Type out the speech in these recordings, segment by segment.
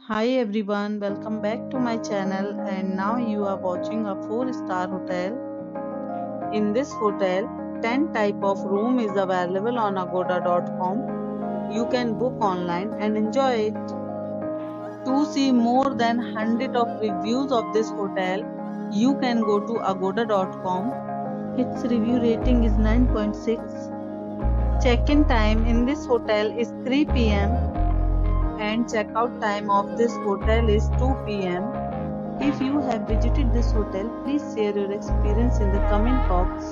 Hi everyone, welcome back to my channel and now you are watching a 4-star hotel. In this hotel, 10 type of room is available on agoda.com. You can book online and enjoy it. To see more than 100 of reviews of this hotel, you can go to agoda.com. Its review rating is 9.6. Check-in time in this hotel is 3 p.m. and check-out time of this hotel is 2 p.m. If you have visited this hotel, please share your experience in the comment box.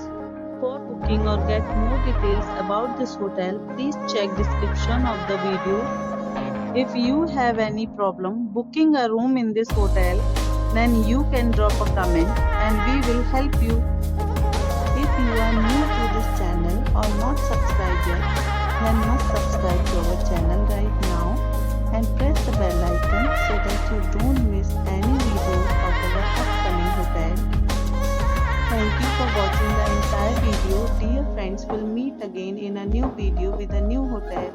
For booking or get more details about this hotel, please check description of the video. If you have any problem booking a room in this hotel, then you can drop a comment and we will help you. If you are new to this channel or not subscribed yet, then must subscribe to our channel right now and press the bell icon so that you don't miss any video of our upcoming hotel. Thank you for watching the entire video. Dear friends, we'll meet again in a new video with a new hotel.